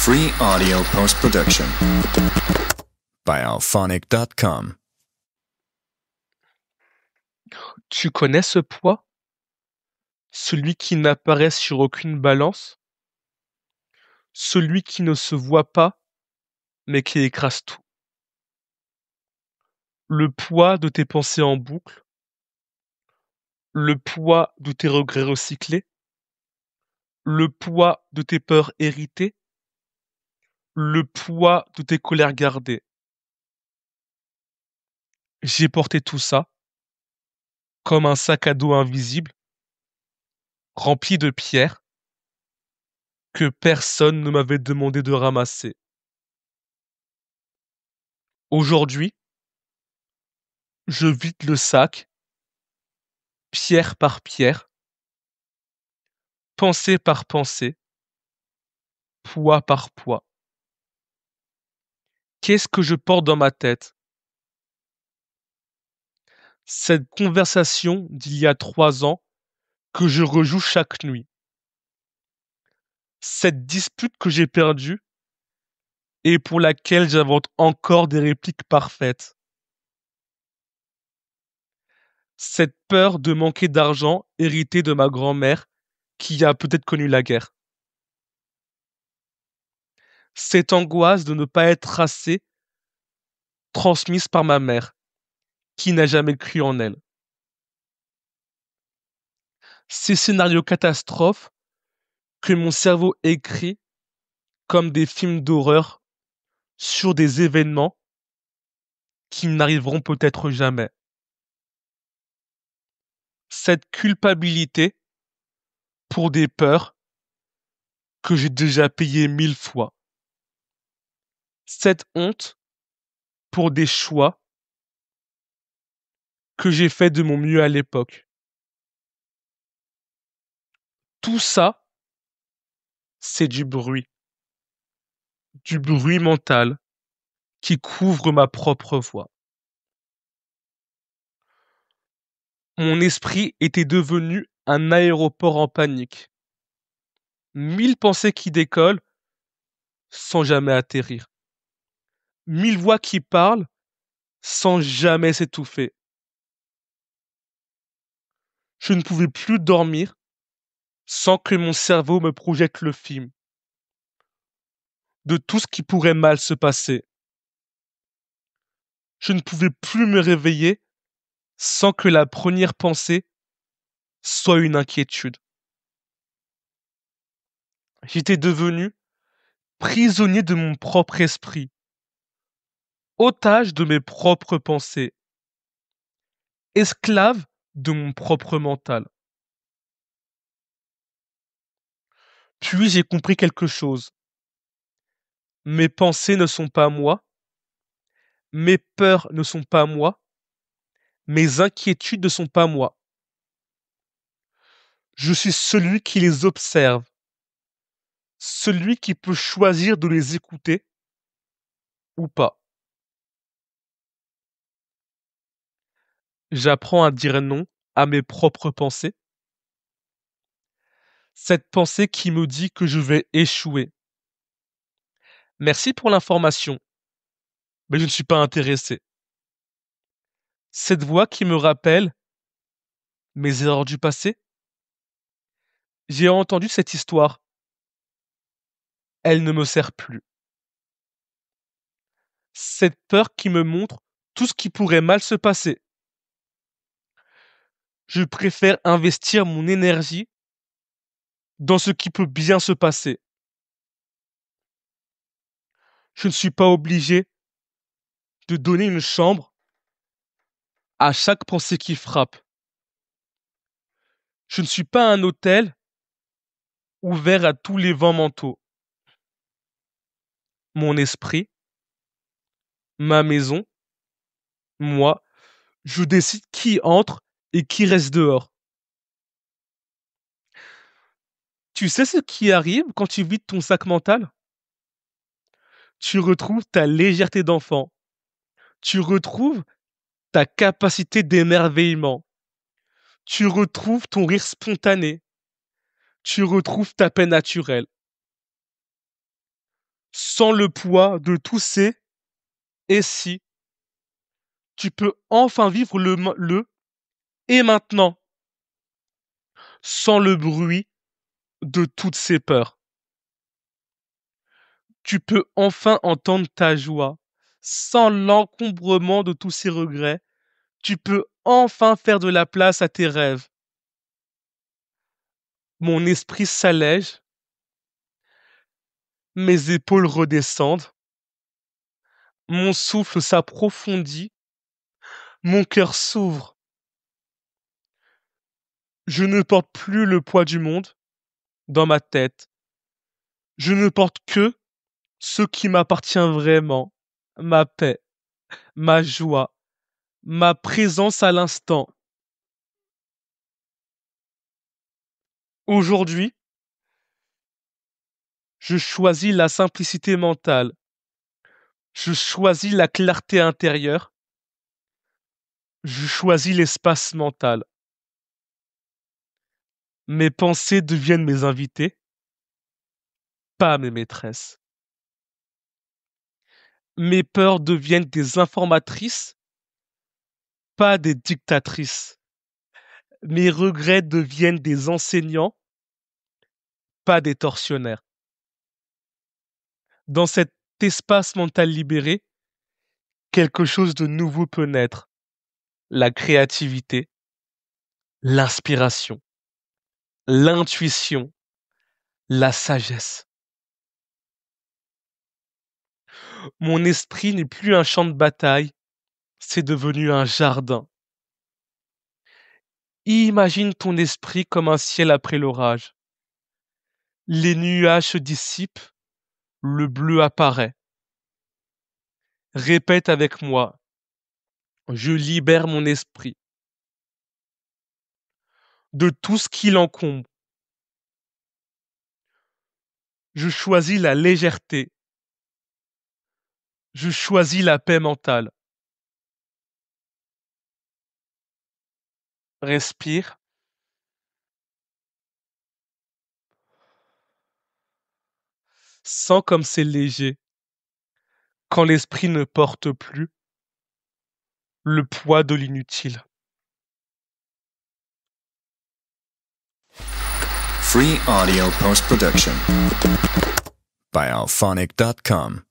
Free audio post-production by alphonic.com. Tu connais ce poids? Celui qui n'apparaît sur aucune balance? Celui qui ne se voit pas, mais qui écrase tout. Le poids de tes pensées en boucle, le poids de tes regrets recyclés, le poids de tes peurs héritées, le poids de tes colères gardées. J'ai porté tout ça comme un sac à dos invisible, rempli de pierres que personne ne m'avait demandé de ramasser. Aujourd'hui, je vide le sac, pierre par pierre, pensée par pensée, poids par poids. Qu'est-ce que je porte dans ma tête? Cette conversation d'il y a 3 ans que je rejoue chaque nuit. Cette dispute que j'ai perdue et pour laquelle j'invente encore des répliques parfaites. Cette peur de manquer d'argent héritée de ma grand-mère qui a peut-être connu la guerre. Cette angoisse de ne pas être assez transmise par ma mère qui n'a jamais cru en elle. Ces scénarios catastrophes que mon cerveau écrit comme des films d'horreur sur des événements qui n'arriveront peut-être jamais. Cette culpabilité pour des peurs que j'ai déjà payées 1000 fois. Cette honte pour des choix que j'ai faits de mon mieux à l'époque. Tout ça, c'est du bruit mental qui couvre ma propre voix. Mon esprit était devenu un aéroport en panique. 1000 pensées qui décollent sans jamais atterrir. 1000 voix qui parlent sans jamais s'étouffer. Je ne pouvais plus dormir sans que mon cerveau me projette le film de tout ce qui pourrait mal se passer. Je ne pouvais plus me réveiller sans que la première pensée soit une inquiétude. J'étais devenu prisonnier de mon propre esprit, otage de mes propres pensées, esclave de mon propre mental. Puis j'ai compris quelque chose. Mes pensées ne sont pas moi, mes peurs ne sont pas moi, mes inquiétudes ne sont pas moi. Je suis celui qui les observe, celui qui peut choisir de les écouter ou pas. J'apprends à dire non à mes propres pensées. Cette pensée qui me dit que je vais échouer. Merci pour l'information, mais je ne suis pas intéressé. Cette voix qui me rappelle mes erreurs du passé. J'ai entendu cette histoire. Elle ne me sert plus. Cette peur qui me montre tout ce qui pourrait mal se passer. Je préfère investir mon énergie dans ce qui peut bien se passer. Je ne suis pas obligé de donner une chambre à chaque pensée qui frappe. Je ne suis pas un hôtel ouvert à tous les vents mentaux. Mon esprit, ma maison, moi, je décide qui entre et qui reste dehors. Tu sais ce qui arrive quand tu vides ton sac mental? Tu retrouves ta légèreté d'enfant. Tu retrouves ta capacité d'émerveillement. Tu retrouves ton rire spontané. Tu retrouves ta paix naturelle. Sans le poids de tous ces et si, tu peux enfin vivre le et maintenant, sans le bruit de toutes ces peurs. Tu peux enfin entendre ta joie, sans l'encombrement de tous ces regrets. Tu peux enfin faire de la place à tes rêves. Mon esprit s'allège, mes épaules redescendent, mon souffle s'approfondit, mon cœur s'ouvre. Je ne porte plus le poids du monde dans ma tête. Je ne porte que ce qui m'appartient vraiment, ma paix, ma joie, ma présence à l'instant. Aujourd'hui, je choisis la simplicité mentale. Je choisis la clarté intérieure. Je choisis l'espace mental. Mes pensées deviennent mes invités, pas mes maîtresses. Mes peurs deviennent des informatrices, pas des dictatrices. Mes regrets deviennent des enseignants, pas des tortionnaires. Dans cet espace mental libéré, quelque chose de nouveau peut naître. La créativité, l'inspiration, l'intuition, la sagesse. Mon esprit n'est plus un champ de bataille, c'est devenu un jardin. Imagine ton esprit comme un ciel après l'orage. Les nuages se dissipent, le bleu apparaît. Répète avec moi, je libère mon esprit de tout ce qui l'encombre. Je choisis la légèreté. Je choisis la paix mentale. Respire. Sens comme c'est léger quand l'esprit ne porte plus le poids de l'inutile. Free audio post-production by alphonic.com.